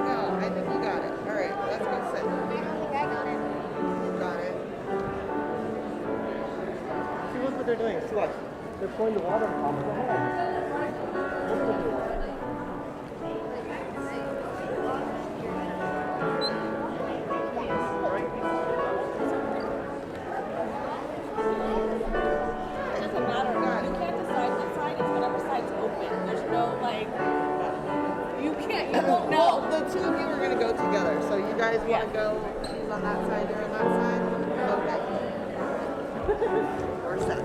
No, I think you got it. All right, let's go sit. I don't think I got it. Got it. See what they're doing. See what? They're pouring the water on top of the head. Look what they're doing. It doesn't matter. You can't decide what side. It's whatever side's open. There's no like. You can't. You won't Well, know. the two of you are going to go together. So you guys want to go he's on that side, you're on that side? Okay. We're set.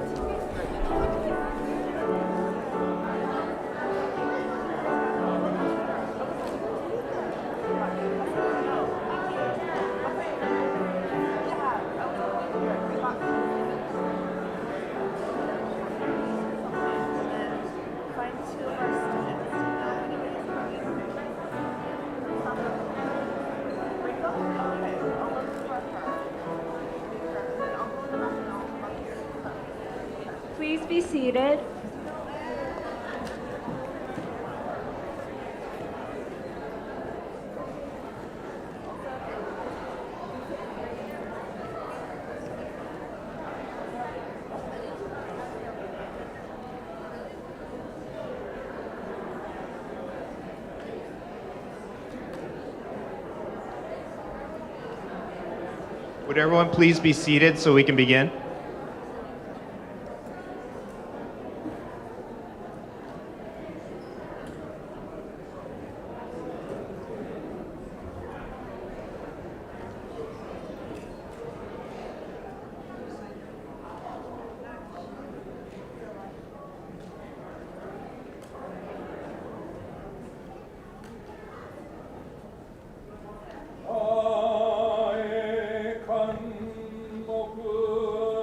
Please be seated. Would everyone please be seated so we can begin? Kanbutsu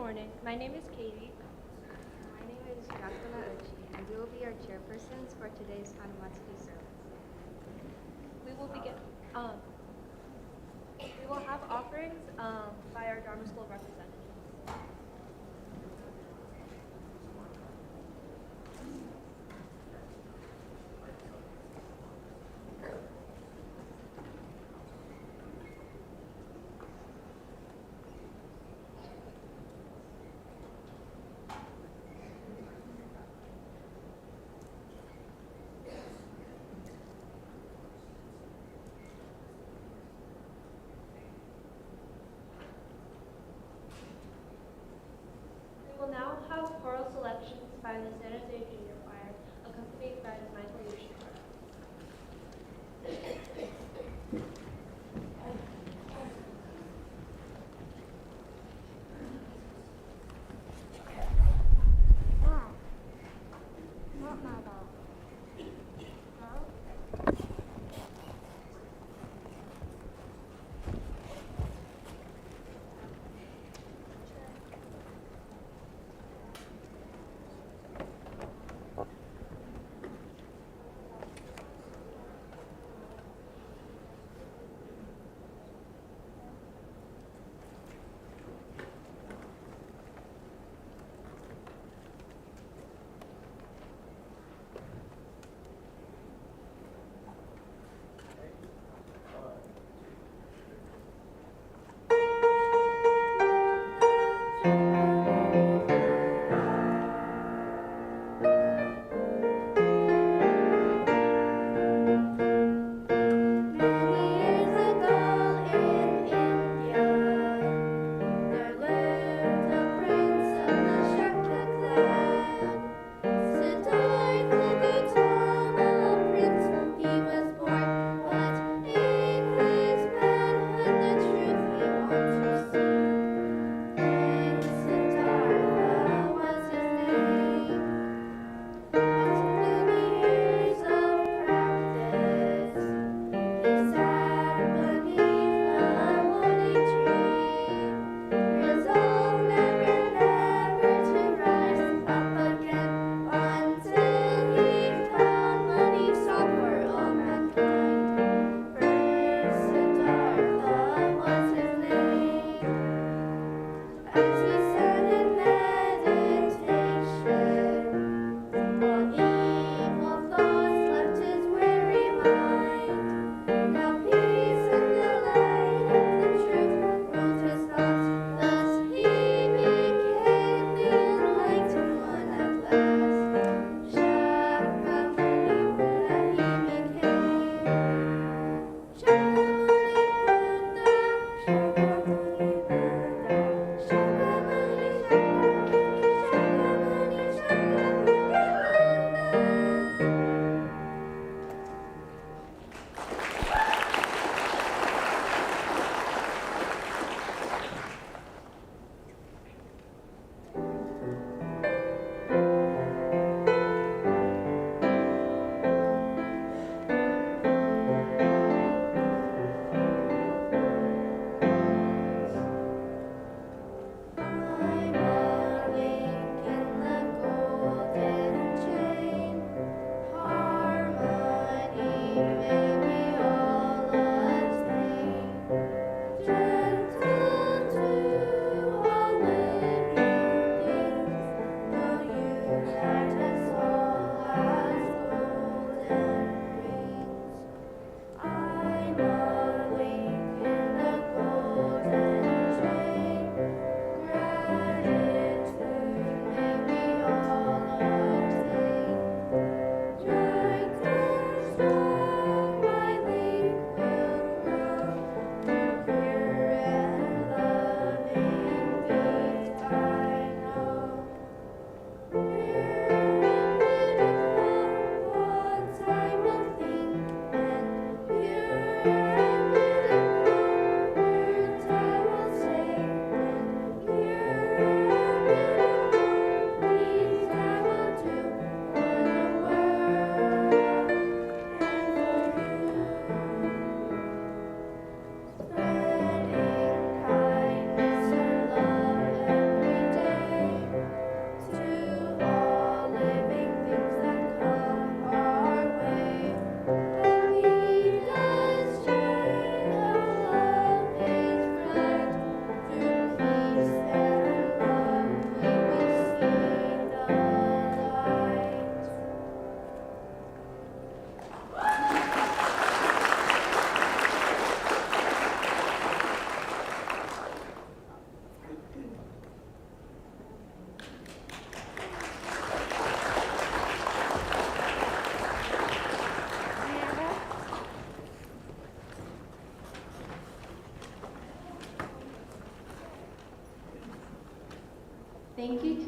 morning. My name is Katie. My name is Gatha, and we will be our chairpersons for today's Hanamatsuri service. We will begin. We will have offerings by our Dharma school representatives.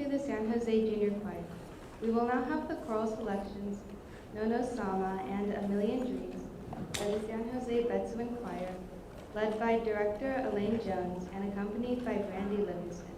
to the San Jose Junior Choir. We will now have the choral selections, No No Sama and A Million Dreams by the San Jose Betsuin Choir, led by director Elaine Jones and accompanied by Brandy Livingston.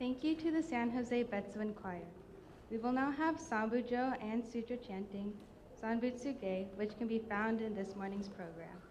Thank you to the San Jose Betsuin Choir. We will now have Sambujo and Sutra chanting, Sanbutsuge, which can be found in this morning's program.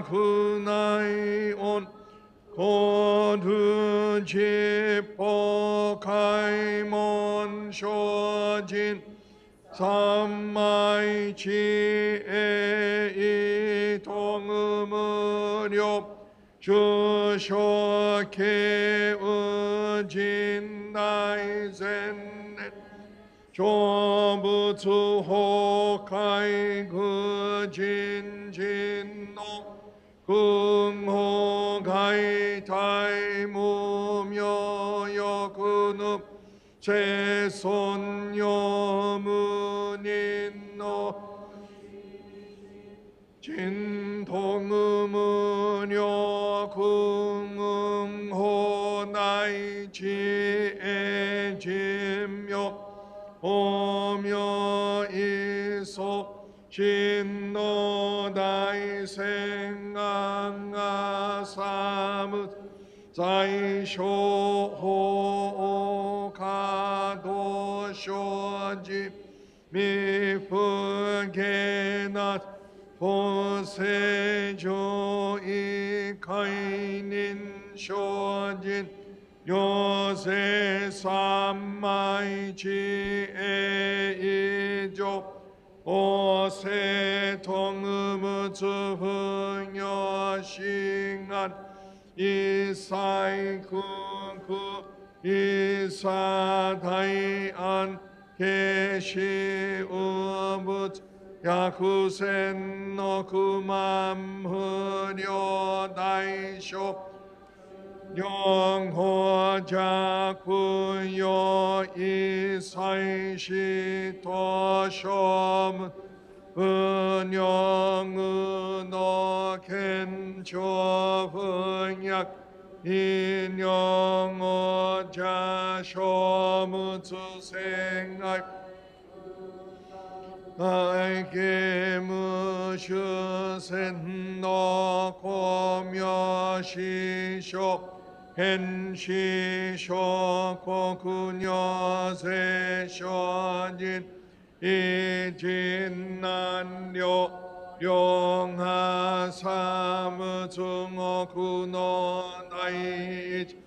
군나이 온 고두 지포 가이몬 쇼진 삼마이 지에 이동음으려 주쇼케 의진 나이센넷 조부츠 호카이 그진진노 긍호가이 타이무며 여근읍 세손여문인노 진동음은여 궁응호나이 지에짐며 오며 이소 신노다이 생강아 사무 자이쇼호 가도쇼지 미프게낫 보세조 이카이닌 쇼진 요새 삼마이 지에이조 오세 통음으 주흥여싱한 이사이 쿠쿠 이사다이안 계시우붓 야쿠센 너그맘흐려 다이쇼 영호자쿠요 이사이시 도쇼문 은영은어 겐초흥약 인영어자 쇼무주생알 나에게 무슈센너 고묘시쇼 헨시쇼 고구녀세쇼진 이진난료 용하사무중어구노나이지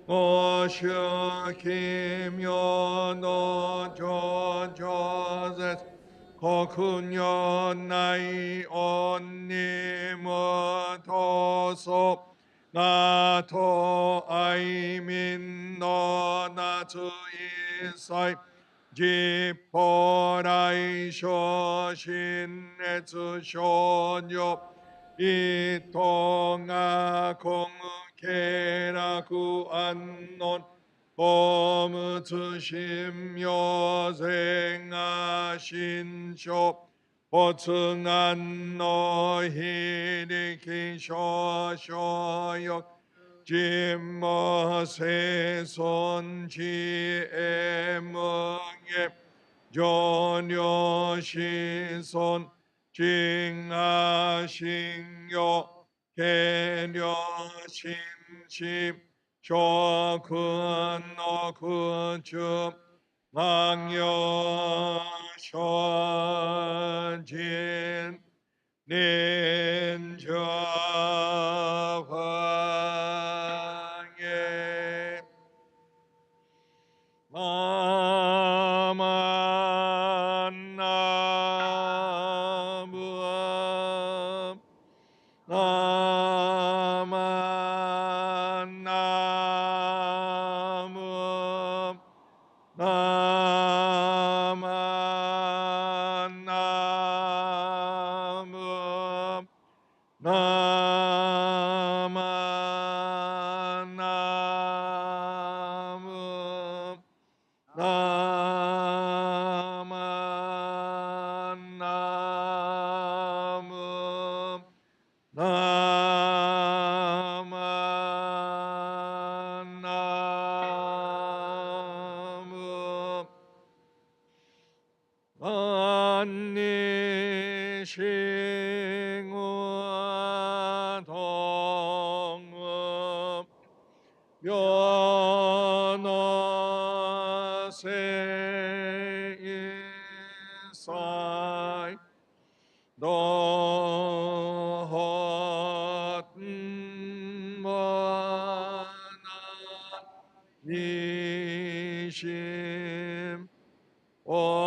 오셔키묘노조조세 거군요 나이 언니무도소 나토 아이민노나주이사이 지포라이쇼신네츠쇼뇨 이통아 공케라구 안논 보무츠심요생아신쇼 보츠난노히리키쇼쇼역 진머세손지에멍에 전여신손 징아신요 개려신심 쇼근어근춤 망여쇼진 닌저방에 나만나무암 나만나무암 나만나무암 나만나무암 나만나무암 나만나무암 안니싱화동음 면허세이사이 노호 중심 원조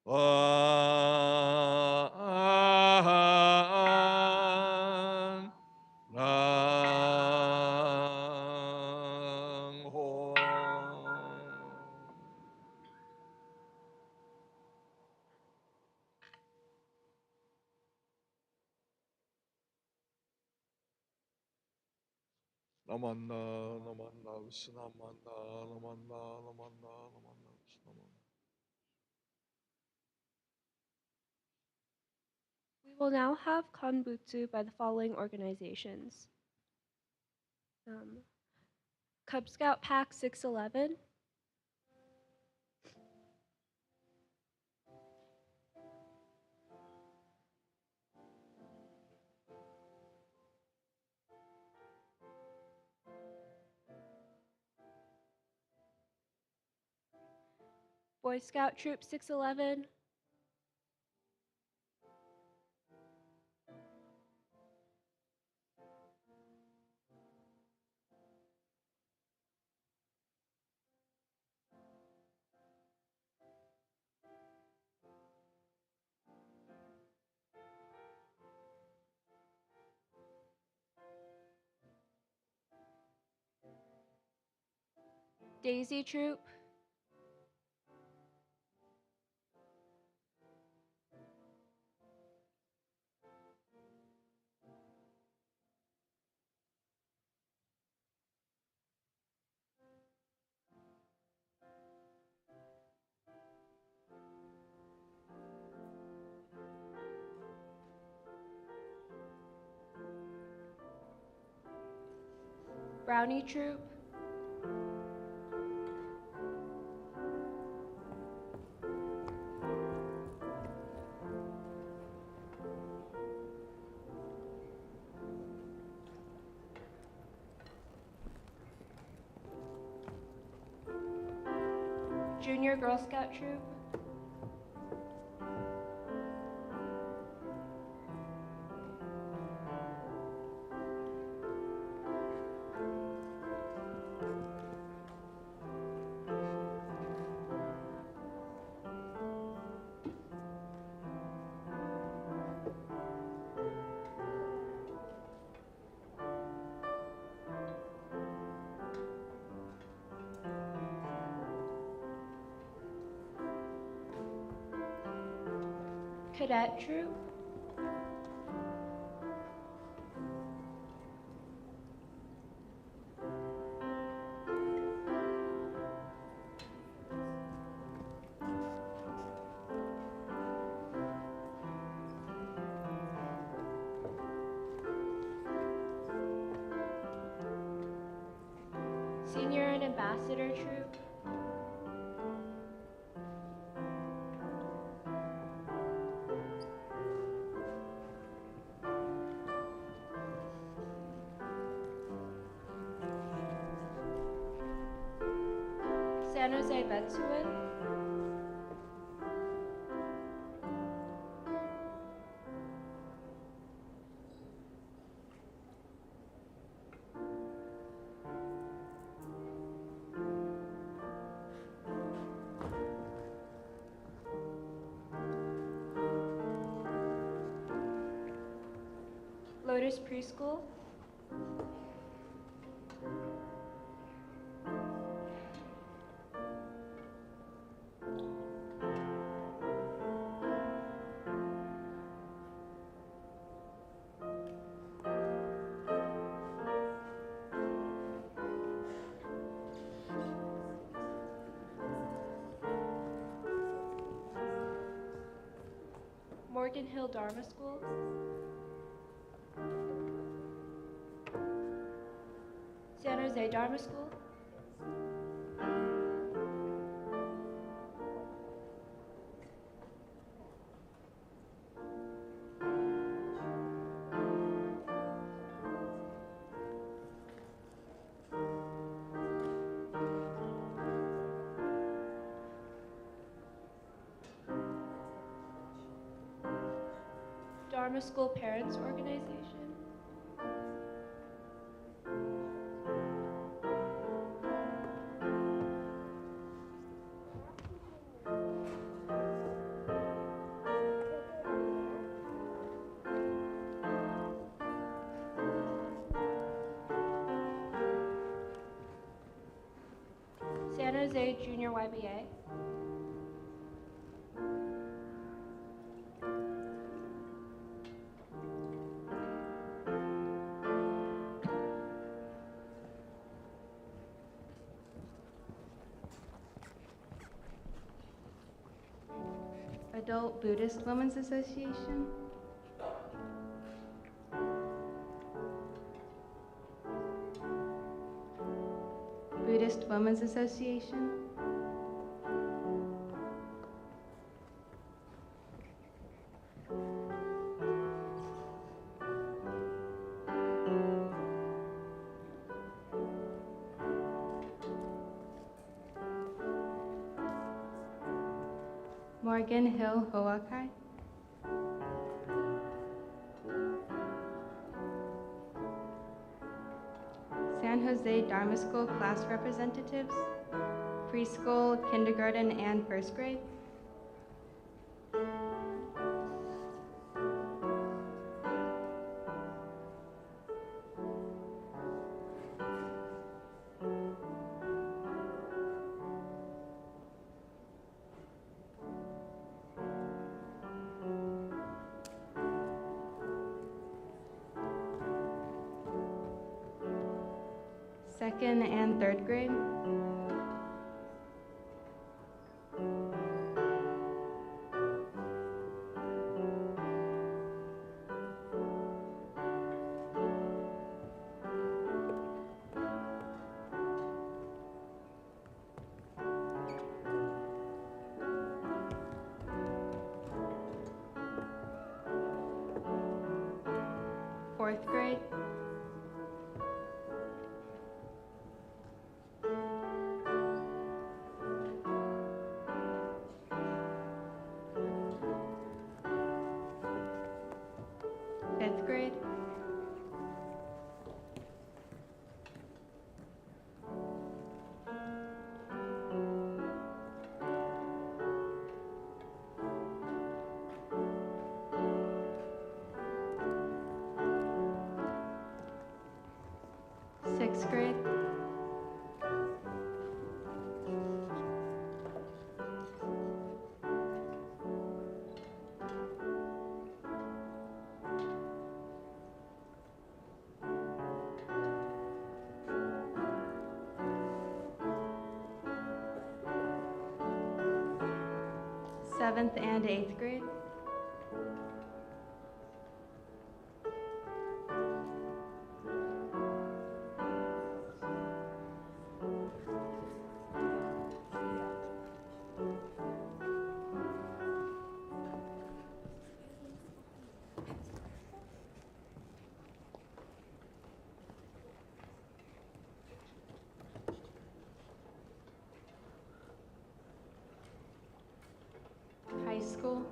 완 랑호 나만나 나만나 우스나만나 나만나 나만나 나만나 우스나만나. We will now have Kanbutsu by the following organizations. Cub Scout Pack 611, Boy Scout Troop 611, Daisy Troop, Brownie Troop, Junior Girl Scout Troop, Cadet Troop, Senior and Ambassador Troop, San Jose Betsuin, Lotus Preschool, Morgan Hill Dharma School, San Jose Dharma School, Dharma School Parents Organization, Jose Junior YBA. Adult Buddhist Women's Association. Buddhist Women's Association. Morgan Hill Hoakai. San Jose Dharma School class representatives, preschool, kindergarten, and first grade. Second and third grade. Fourth grade. Fifth grade. Sixth grade. Seventh and eighth grade. High school.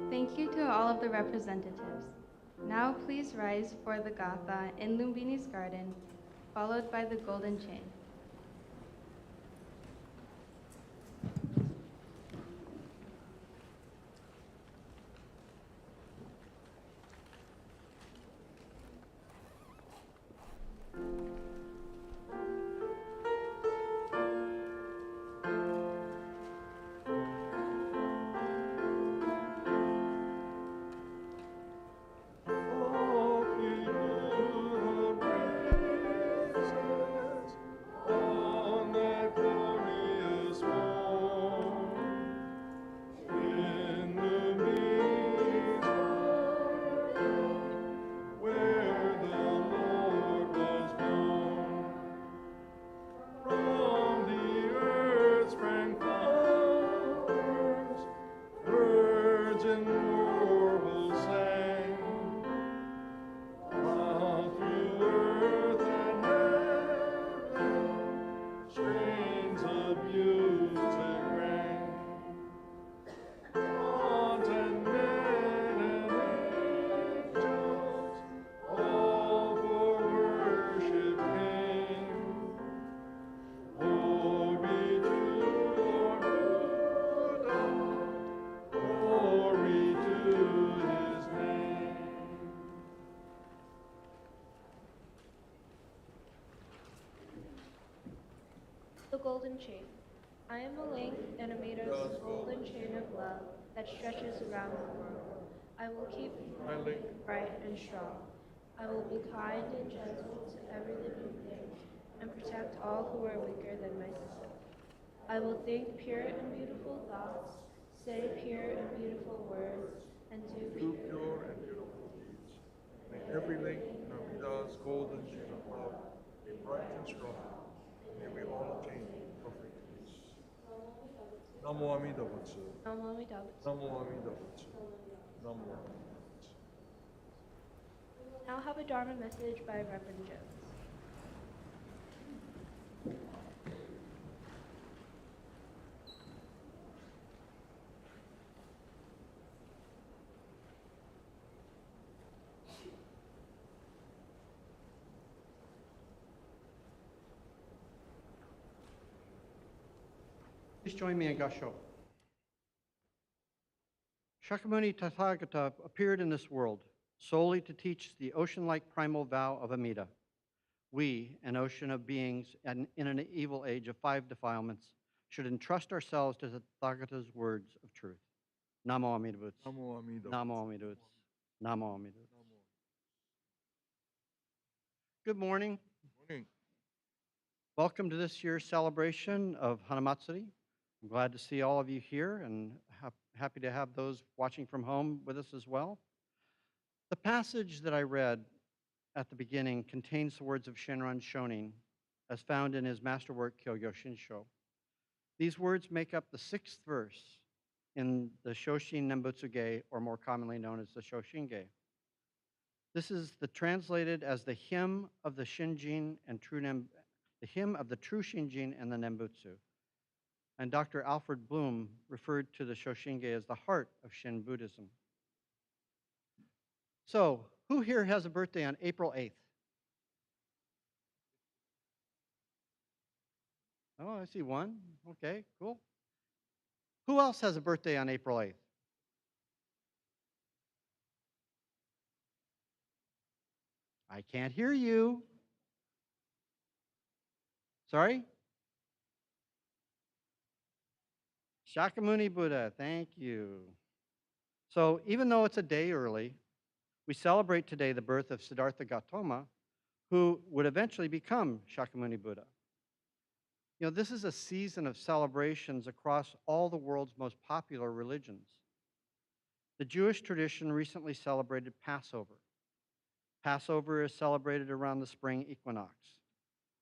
Thank you to all of the representatives. Now please rise for the Gatha in Lumbini's garden, followed by the golden chain. The golden chain. I am a link in Amida's golden chain of love that stretches around the world. I will keep my link bright and strong. I will be kind and gentle to every living thing and protect all who are weaker than myself. I will think pure and beautiful thoughts, say pure and beautiful words, and do pure and beautiful deeds. May every link in Amida's golden chain of love be bright and strong. May we all attain perfect peace. Namo Amida Butsu. Namo Amida Butsu. Namo Amida Butsu. Namo Amida Butsu. Now have a Dharma message by Reverend Jones. Please join me in Gasho. Shakyamuni Tathagata appeared in this world solely to teach the ocean-like primal vow of Amida. We, an ocean of beings and in an evil age of 5 defilements, should entrust ourselves to the Tathagata's words of truth. Namo Amida Butsu. Namo Amida Butsu. Namo Amida Butsu. Namo Amida Butsu. Good morning. Morning. Welcome to this year's celebration of Hanamatsuri. I'm glad to see all of you here and happy to have those watching from home with us as well. The passage that I read at the beginning contains the words of Shinran Shonin as found in his masterwork Kyogyo Shinsho. These words make up the 6th verse in the Shoshin Sanbutsuge, or more commonly known as the Shoshinge. This is translated as the hymn of the Shinjin and the hymn of the true Shinjin and the Nembutsu. And Dr. Alfred Bloom referred to the Shoshinge as the heart of Shin Buddhism. So, who here has a birthday on April 8th? Oh, I see one. Okay, cool. Who else has a birthday on April 8th? I can't hear you. Sorry? Shakyamuni Buddha, thank you. So even though it's a day early, we celebrate today the birth of Siddhartha Gautama, who would eventually become Shakyamuni Buddha. You know, this is a season of celebrations across all the world's most popular religions. The Jewish tradition recently celebrated Passover. Passover is celebrated around the spring equinox.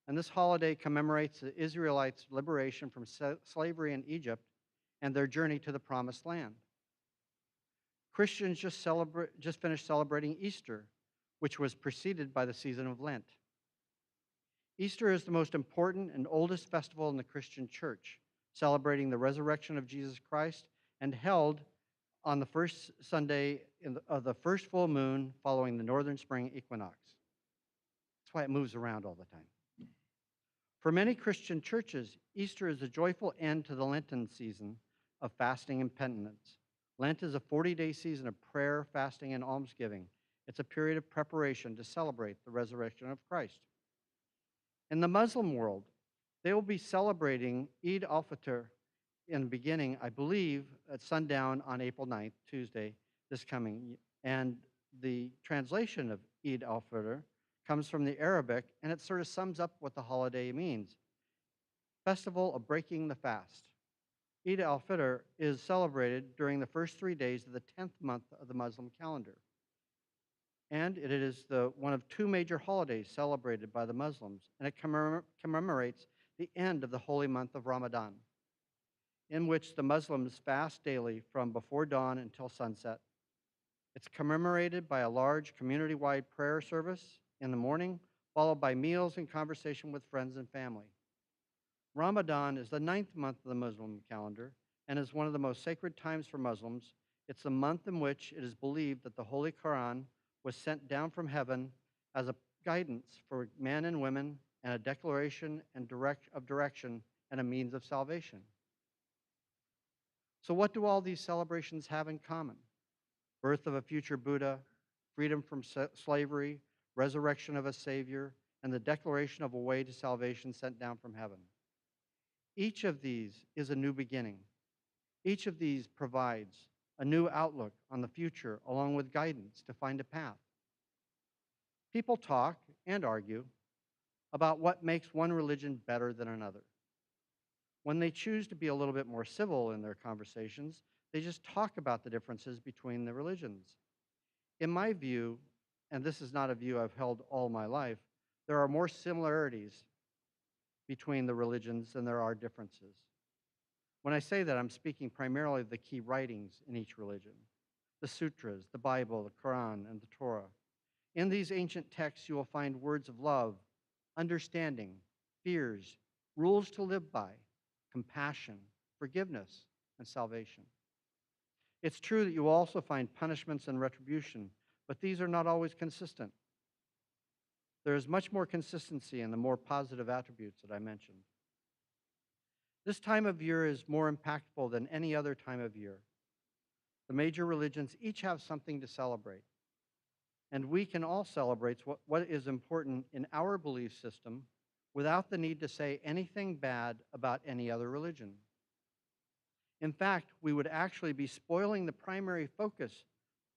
And this holiday commemorates the Israelites' liberation from slavery in Egypt and their journey to the Promised Land. Christians just finished celebrating Easter, which was preceded by the season of Lent. Easter is the most important and oldest festival in the Christian church, celebrating the resurrection of Jesus Christ and held on the first Sunday of the first full moon following the northern spring equinox. That's why it moves around all the time. For many Christian churches, Easter is a joyful end to the Lenten season of fasting and penitence. Lent is a 40-day season of prayer, fasting, and almsgiving. It's a period of preparation to celebrate the resurrection of Christ. In the Muslim world, they will be celebrating Eid al-Fitr in the beginning, I believe, at sundown on April 9th, Tuesday, this coming. And the translation of Eid al-Fitr comes from the Arabic, and it sort of sums up what the holiday means. Festival of breaking the fast. Eid al-Fitr is celebrated during the first 3 days of the 10th month of the Muslim calendar. And it is one of 2 major holidays celebrated by the Muslims, and it commemorates the end of the holy month of Ramadan, in which the Muslims fast daily from before dawn until sunset. It's commemorated by a large community-wide prayer service in the morning, followed by meals and conversation with friends and family. Ramadan is the 9th month of the Muslim calendar and is one of the most sacred times for Muslims. It's the month in which it is believed that the Holy Quran was sent down from heaven as a guidance for men and women and a declaration of direction and a means of salvation. So what do all these celebrations have in common? Birth of a future Buddha, freedom from slavery, resurrection of a Savior, and the declaration of a way to salvation sent down from heaven. Each of these is a new beginning. Each of these provides a new outlook on the future along with guidance to find a path. People talk and argue about what makes one religion better than another. When they choose to be a little bit more civil in their conversations, they just talk about the differences between the religions. In my view, and this is not a view I've held all my life, there are more similarities between the religions than there are differences. When I say that, I'm speaking primarily of the key writings in each religion, the sutras, the Bible, the Quran, and the Torah. In these ancient texts, you will find words of love, understanding, fears, rules to live by, compassion, forgiveness, and salvation. It's true that you will also find punishments and retribution, but these are not always consistent. There is much more consistency in the more positive attributes that I mentioned. This time of year is more impactful than any other time of year. The major religions each have something to celebrate, and we can all celebrate what is important in our belief system without the need to say anything bad about any other religion. In fact, we would actually be spoiling the primary focus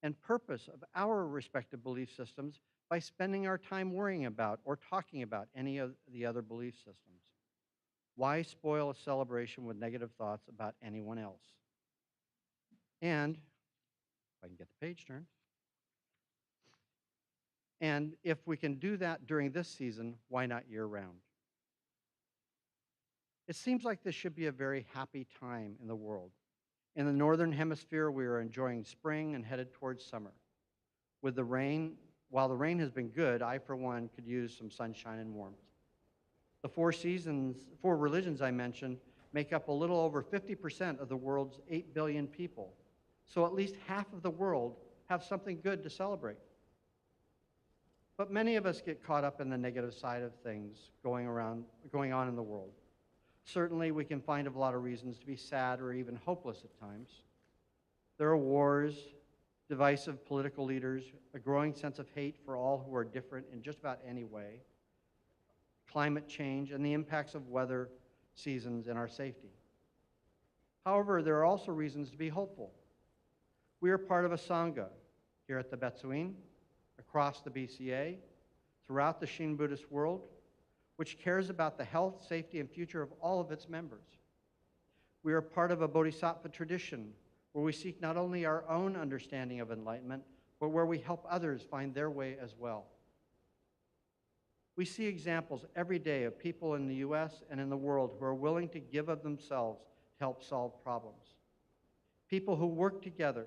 and purpose of our respective belief systems by spending our time worrying about or talking about any of the other belief systems. Why spoil a celebration with negative thoughts about anyone else? And, if I can get the page turned, and if we can do that during this season, why not year-round? It seems like this should be a very happy time in the world. In the northern hemisphere, we are enjoying spring and headed towards summer. With the rain, while the rain has been good, I, for one, could use some sunshine and warmth. The four religions I mentioned make up a little over 50% of the world's 8 billion people. So at least half of the world have something good to celebrate. But many of us get caught up in the negative side of things going on in the world. Certainly, we can find a lot of reasons to be sad or even hopeless at times. There are wars, divisive political leaders, a growing sense of hate for all who are different in just about any way, climate change, and the impacts of weather seasons and our safety. However, there are also reasons to be hopeful. We are part of a Sangha here at the Betsuin, across the BCA, throughout the Shin Buddhist world, which cares about the health, safety, and future of all of its members. We are part of a bodhisattva tradition where we seek not only our own understanding of enlightenment, but where we help others find their way as well. We see examples every day of people in the US and in the world who are willing to give of themselves to help solve problems. People who work together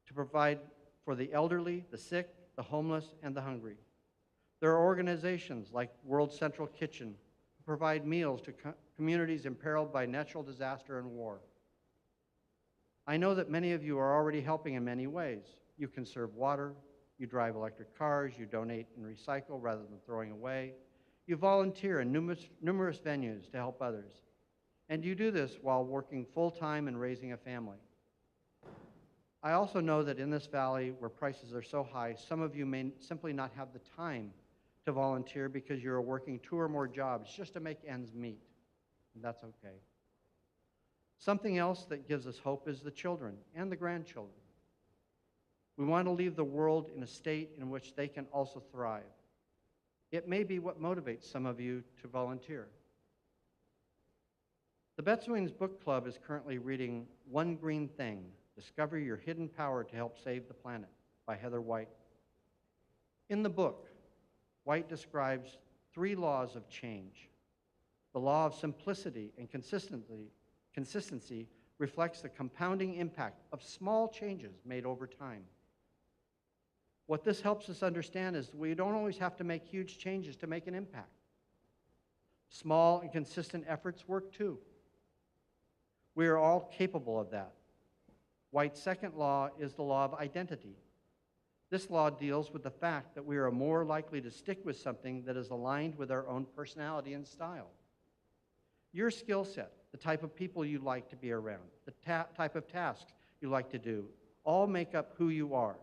to provide for the elderly, the sick, the homeless, and the hungry. There are organizations like World Central Kitchen who provide meals to communities imperiled by natural disaster and war. I know that many of you are already helping in many ways. You conserve water, you drive electric cars, you donate and recycle rather than throwing away. You volunteer in numerous venues to help others. And you do this while working full-time and raising a family. I also know that in this valley where prices are so high, some of you may simply not have the time to volunteer because you're working 2 or more jobs just to make ends meet. And that's okay. Something else that gives us hope is the children and the grandchildren. We want to leave the world in a state in which they can also thrive. It may be what motivates some of you to volunteer. The Betsuin's book club is currently reading One Green Thing, Discover Your Hidden Power to Help Save the Planet by Heather White. In the book, White describes 3 laws of change. The law of simplicity and consistency reflects the compounding impact of small changes made over time. What this helps us understand is we don't always have to make huge changes to make an impact. Small and consistent efforts work too. We are all capable of that. White's second law is the law of identity. This law deals with the fact that we are more likely to stick with something that is aligned with our own personality and style. Your skill set, the type of people you like to be around, the type of tasks you like to do, all make up who you are,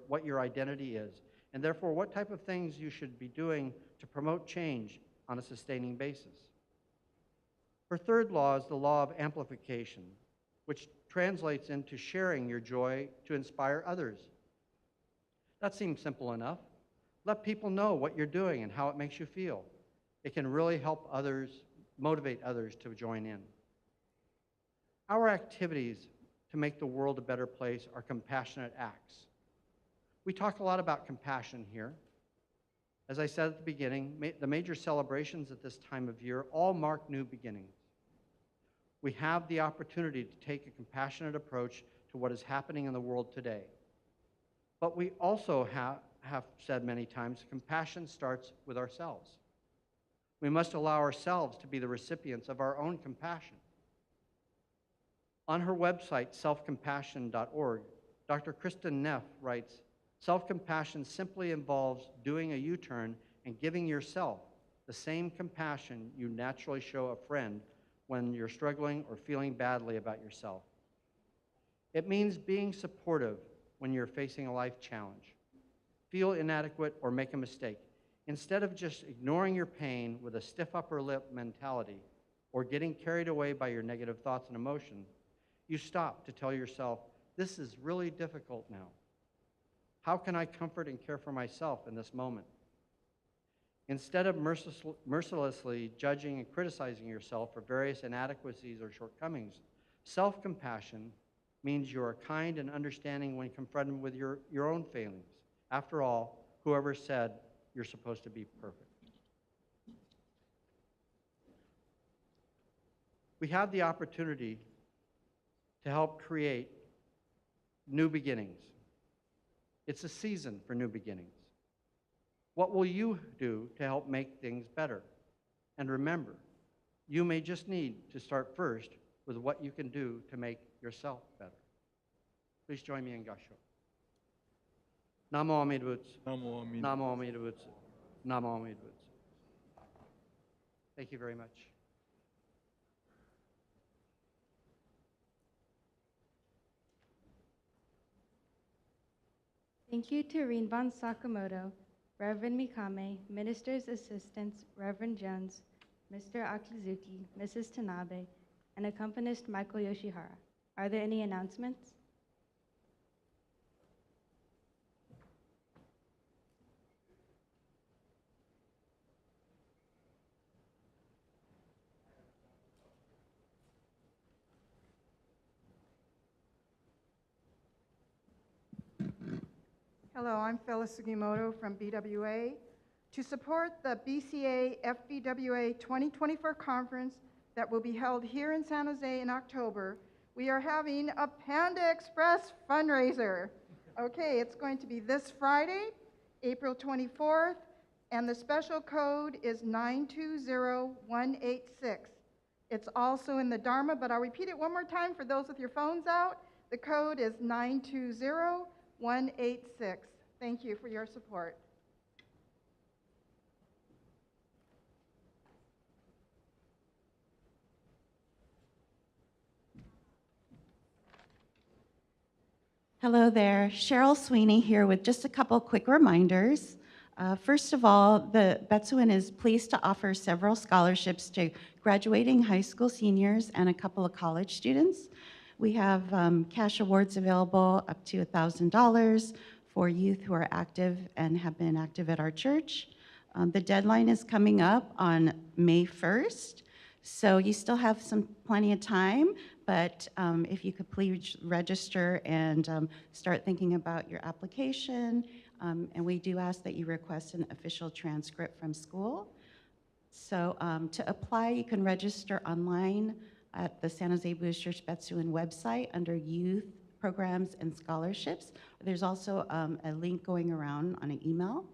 what your identity is, and therefore what type of things you should be doing to promote change on a sustaining basis. Her third law is the law of amplification, which translates into sharing your joy to inspire others. That seems simple enough. Let people know what you're doing and how it makes you feel. It can really help others, motivate others to join in. Our activities to make the world a better place are compassionate acts. We talk a lot about compassion here. As I said at the beginning, the major celebrations at this time of year all mark new beginnings. We have the opportunity to take a compassionate approach to what is happening in the world today. But we also have said many times, compassion starts with ourselves. We must allow ourselves to be the recipients of our own compassion. On her website, selfcompassion.org, Dr. Kristen Neff writes, self-compassion simply involves doing a U-turn and giving yourself the same compassion you naturally show a friend when you're struggling or feeling badly about yourself. It means being supportive when you're facing a life challenge, feel inadequate, or make a mistake. Instead of just ignoring your pain with a stiff upper lip mentality or getting carried away by your negative thoughts and emotions, you stop to tell yourself, this is really difficult now. How can I comfort and care for myself in this moment? Instead of mercilessly judging and criticizing yourself for various inadequacies or shortcomings, self-compassion means you are kind and understanding when confronted with your own failings. After all, whoever said you're supposed to be perfect? We have the opportunity to help create new beginnings. It's a season for new beginnings. What will you do to help make things better? And remember, you may just need to start first with what you can do to make yourself better. Please join me in Gassho. Namo Amida Butsu. Namo Amida. Namo Amida Butsu. Namo Amida Butsu. Thank you very much. Thank you to Rinban Sakamoto, Reverend Mikame, Minister's Assistants, Reverend Jones, Mr. Akizuki, Mrs. Tanabe, and accompanist Michael Yoshihara. Are there any announcements? Hello, I'm Phyllis Sugimoto from BWA. To support the BCA FBWA 2024 conference that will be held here in San Jose in October, we are having a Panda Express fundraiser. Okay, it's going to be this Friday, April 24th, and the special code is 920186. It's also in the Dharma, but I'll repeat it one more time for those with your phones out. The code is 920186. Thank you for your support. Hello there, Cheryl Sweeney here with just a couple quick reminders. First of all, the Betsuin is pleased to offer several scholarships to graduating high school seniors and a couple of college students. We have cash awards available up to $1,000 for youth who are active and have been active at our church. The deadline is coming up on May 1st, so you still have plenty of time, but if you could please register and start thinking about your application, and we do ask that you request an official transcript from school. So to apply, you can register online at the San Jose Boosters Betsuin website under Youth Programs and Scholarships. There's also a link going around on an email.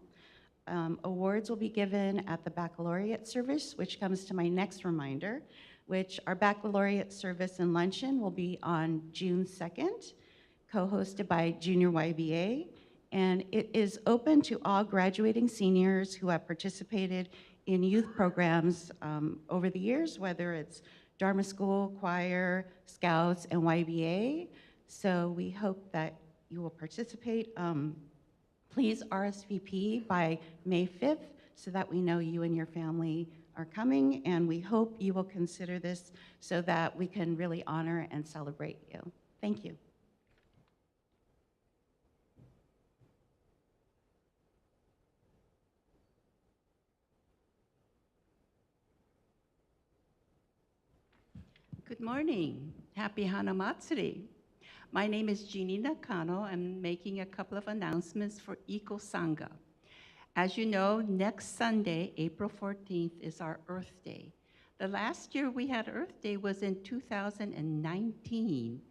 Awards will be given at the baccalaureate service, which comes to my next reminder, which our baccalaureate service and luncheon will be on June 2nd, co-hosted by Junior YBA. And it is open to all graduating seniors who have participated in youth programs over the years, whether it's Dharma School, Choir, Scouts, and YBA. So we hope that you will participate. Please RSVP by May 5th so that we know you and your family are coming, and we hope you will consider this so that we can really honor and celebrate you. Thank you. Good morning. Happy Hanamatsuri. My name is Jeannie Nakano. I'm making a couple of announcements for Eco Sangha. As you know, next Sunday, April 14th, is our Earth Day. The last year we had Earth Day was in 2019.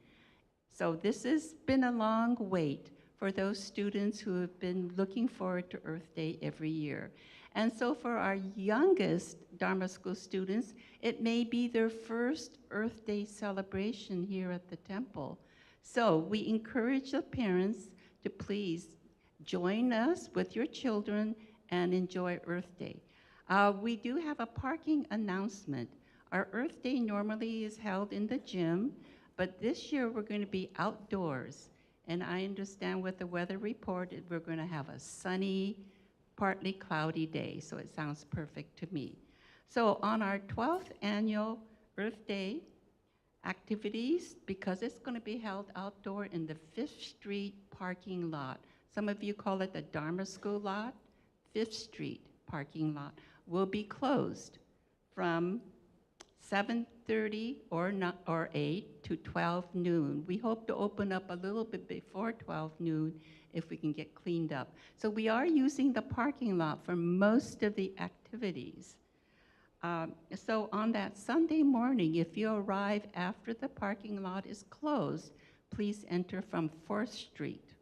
So this has been a long wait for those students who have been looking forward to Earth Day every year. And so for our youngest Dharma School students, it may be their first Earth Day celebration here at the temple. So we encourage the parents to please join us with your children and enjoy Earth Day. We do have a parking announcement. Our Earth Day normally is held in the gym, but this year we're going to be outdoors. And I understand with the weather report, we're going to have a sunny, partly cloudy day, so it sounds perfect to me. So on our 12th annual Earth Day activities, because it's going to be held outdoor in the 5th Street parking lot. Some of you call it the Dharma School lot. 5th Street parking lot will be closed from 7:30 or 8 to 12 noon. We hope to open up a little bit before 12 noon if we can get cleaned up. So we are using the parking lot for most of the activities. So on that Sunday morning, if you arrive after the parking lot is closed, please enter from 4th Street.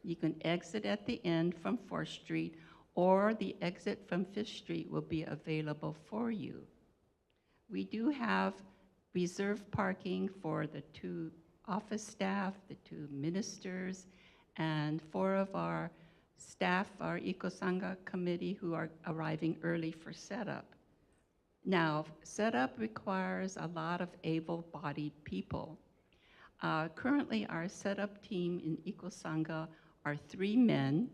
You can exit at the end from 4th Street, or the exit from 5th Street will be available for you. We do have reserved parking for the 2 office staff, the 2 ministers, and 4 of our staff, our Eco Sangha committee, who are arriving early for setup. Now, setup requires a lot of able-bodied people. Currently, our setup team in Eco Sangha are 3 men,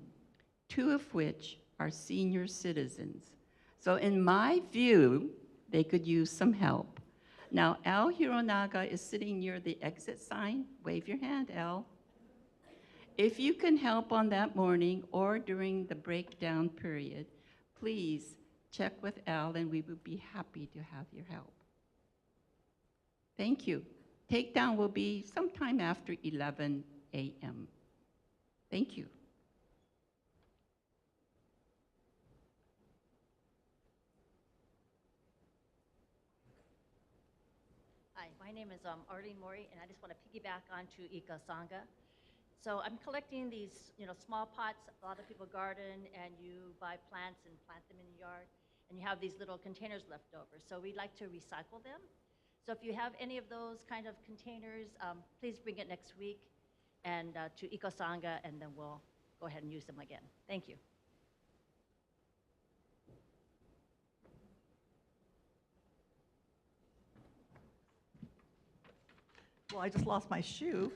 2 of which are senior citizens. So in my view, they could use some help. Now, Al Hironaga is sitting near the exit sign. Wave your hand, Al. If you can help on that morning or during the breakdown period, please check with Al and we would be happy to have your help. Thank you. Takedown will be sometime after 11 a.m. Thank you. Hi, my name is Arlene Mori, and I just want to piggyback onto Ika Sangha. So I'm collecting these, small pots. A lot of people garden, and you buy plants and plant them in your yard, and you have these little containers left over. So we'd like to recycle them. So if you have any of those kind of containers, please bring it next week and to Ika Sangha, and then we'll go ahead and use them again. Thank you. Well, I just lost my shoe.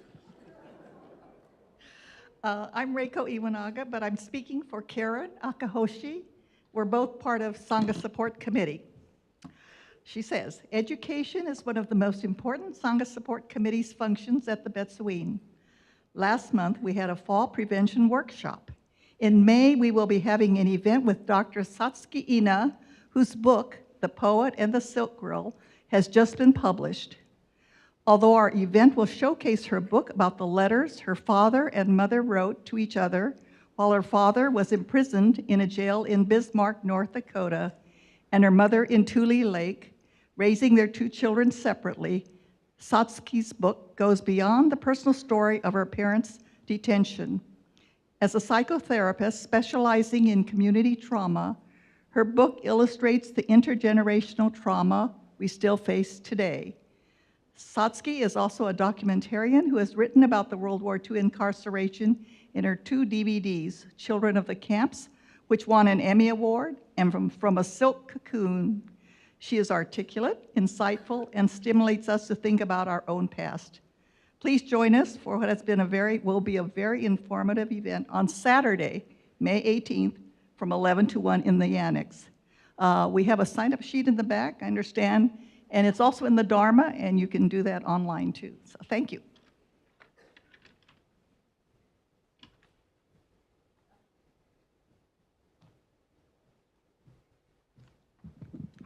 I'm Reiko Iwanaga, but I'm speaking for Karen Akahoshi. We're both part of Sangha Support Committee. She says, education is one of the most important Sangha Support Committee's functions at the Betsuin. Last month, we had a fall prevention workshop. In May, we will be having an event with Dr. Satsuki Ina, whose book, The Poet and the Silk Girl, has just been published. Although our event will showcase her book about the letters her father and mother wrote to each other while her father was imprisoned in a jail in Bismarck, North Dakota, and her mother in Tule Lake, raising their 2 children separately, Satsuki's book goes beyond the personal story of her parents' detention. As a psychotherapist specializing in community trauma, her book illustrates the intergenerational trauma we still face today. Satsuki is also a documentarian who has written about the World War II incarceration in her 2 DVDs, Children of the Camps, which won an Emmy Award, and From a Silk Cocoon. She is articulate, insightful, and stimulates us to think about our own past. Please join us for what will be a very informative event on Saturday, May 18th, from 11 to 1 in the annex. We have a sign-up sheet in the back, I understand, and it's also in the Dharma, and you can do that online too. So thank you.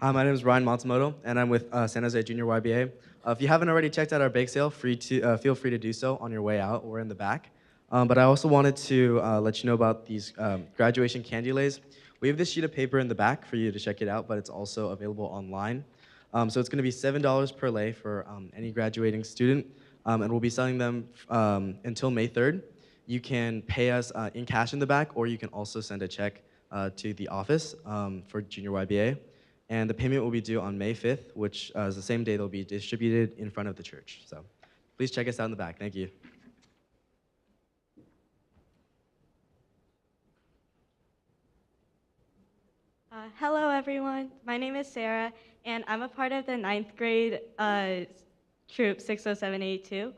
Hi, my name is Ryan Matsumoto, and I'm with San Jose Junior YBA. If you haven't already checked out our bake sale, feel free to do so on your way out or in the back. But I also wanted to let you know about these graduation candy lays. We have this sheet of paper in the back for you to check it out, but it's also available online. So it's going to be $7 per lay for any graduating student, and we'll be selling them until May 3rd. You can pay us in cash in the back, or you can also send a check to the office for Junior YBA. And the payment will be due on May 5th, which is the same day they'll be distributed in front of the church. So please check us out in the back. Thank you. Hello, everyone. My name is Sarah, and I'm a part of the 9th grade troop 60782.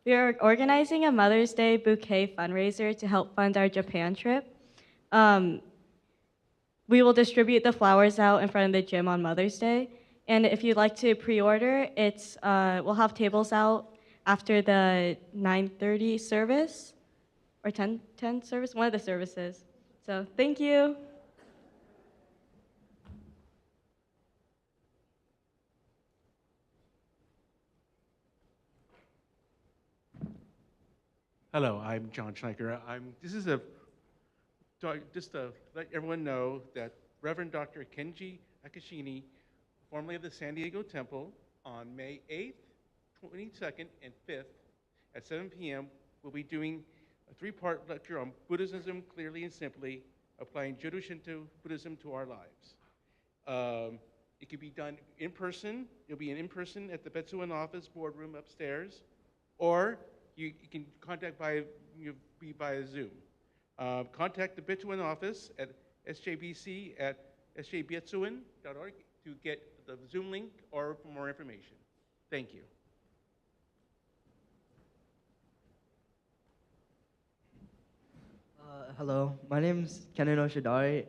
We are organizing a Mother's Day bouquet fundraiser to help fund our Japan trip. We will distribute the flowers out in front of the gym on Mother's Day. And if you'd like to pre-order, we'll have tables out after the 9:30 service, or 10 service, one of the services. So thank you. Hello, I'm John Schneiker. Just to let everyone know that Reverend Dr. Kenji Akashini, formerly of the San Diego Temple, on May 8th, 22nd, and 5th at 7 p.m. will be doing a 3-part lecture on Buddhism clearly and simply, applying Jodo Shinto Buddhism to our lives. It can be done in person. It'll be in person at the Betsuin office boardroom upstairs, or you can contact via Zoom. Contact the Betsuin office at sjbc@sjbetsuin.org to get the Zoom link or for more information. Thank you. Hello, my name's Kenano Shidari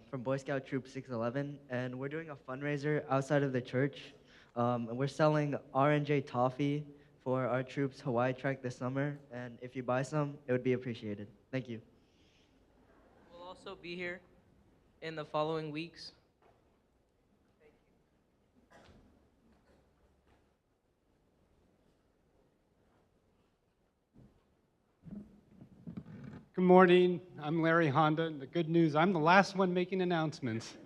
from Boy Scout Troop 611, and we're doing a fundraiser outside of the church. And we're selling R&J toffee for our troops' Hawaii trek this summer, and if you buy some, it would be appreciated. Thank you. We'll also be here in the following weeks. Good morning, I'm Larry Honda, and the good news, I'm the last one making announcements.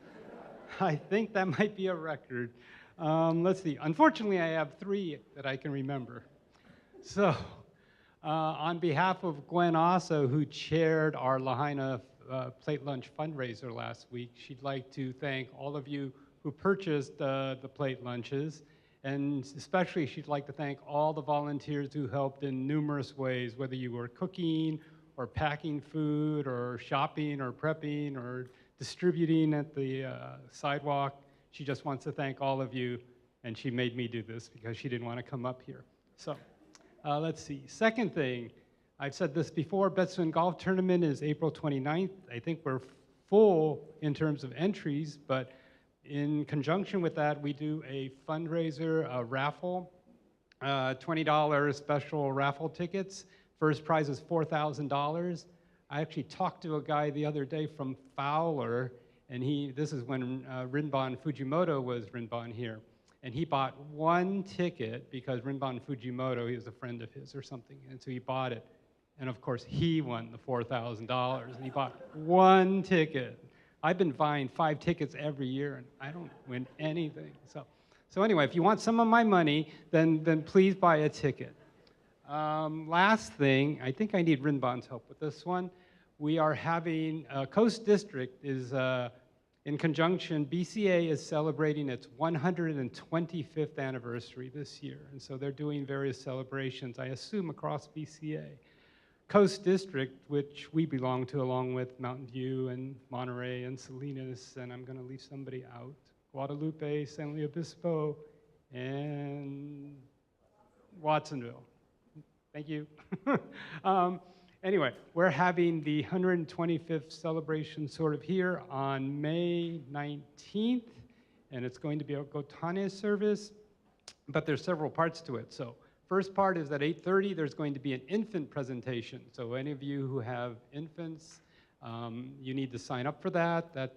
I think that might be a record. Let's see, unfortunately I have 3 that I can remember. So, on behalf of Gwen Osso, who chaired our Lahaina plate lunch fundraiser last week, she'd like to thank all of you who purchased the plate lunches, and especially she'd like to thank all the volunteers who helped in numerous ways, whether you were cooking, or packing food, or shopping, or prepping, or distributing at the sidewalk. She just wants to thank all of you, and she made me do this because she didn't want to come up here. So let's see. Second thing, I've said this before, Betsuin Golf Tournament is April 29th. I think we're full in terms of entries, but in conjunction with that, we do a fundraiser, a raffle, $20 special raffle tickets. First prize is $4,000. I actually talked to a guy the other day from Fowler, and this is when Rinban Fujimoto was Rinban here, and he bought 1 ticket because Rinban Fujimoto, he was a friend of his or something, and so he bought it. And of course, he won the $4,000, and he bought 1 ticket. I've been buying 5 tickets every year, and I don't win anything. So anyway, if you want some of my money, then please buy a ticket. Last thing, I think I need Rinban's help with this one. We are having, Coast District is, in conjunction, BCA is celebrating its 125th anniversary this year. And so they're doing various celebrations, I assume, across BCA. Coast District, which we belong to along with Mountain View and Monterey and Salinas, and I'm going to leave somebody out, Guadalupe, San Luis Obispo, and Watsonville. Thank you. Anyway, we're having the 125th celebration sort of here on May 19th, and it's going to be a Gotane service, but there's several parts to it. So first part is at 8:30, there's going to be an infant presentation. So any of you who have infants, you need to sign up for that. That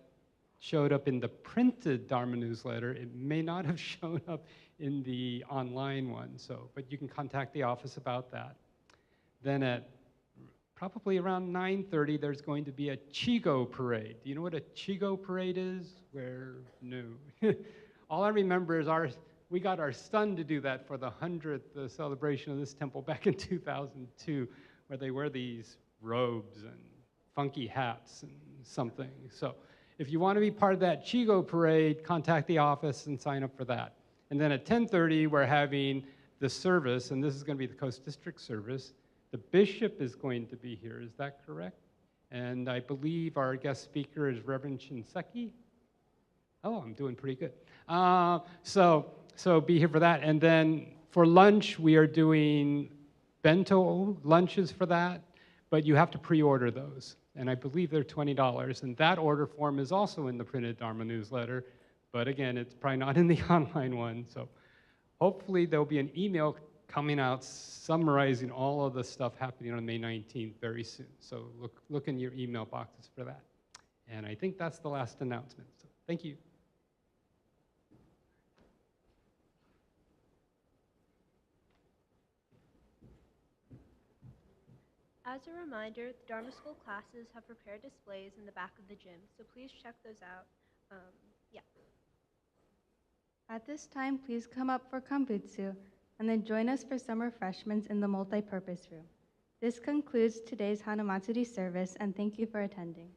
showed up in the printed Dharma newsletter. It may not have shown up in the online one, but you can contact the office about that. Then at probably around 9:30, there's going to be a Chigo parade. Do you know what a Chigo parade is? No. All I remember is we got our son to do that for the 100th celebration of this temple back in 2002, where they wear these robes and funky hats and something. So if you want to be part of that Chigo parade, contact the office and sign up for that. And then at 10:30, we're having the service, and this is going to be the Coast District service. The bishop is going to be here, is that correct? And I believe our guest speaker is Reverend Shinseki. Oh, I'm doing pretty good. So be here for that. And then for lunch, we are doing bento lunches for that, but you have to pre-order those. And I believe they're $20. And that order form is also in the printed Dharma newsletter. But again, it's probably not in the online one. So hopefully there'll be an email coming out summarizing all of the stuff happening on May 19th very soon. So look in your email boxes for that. And I think that's the last announcement. So thank you. As a reminder, the Dharma School classes have prepared displays in the back of the gym, so please check those out. At this time, please come up for Kanbutsu, and then join us for some refreshments in the multi-purpose room. This concludes today's Hanamatsuri service, and thank you for attending.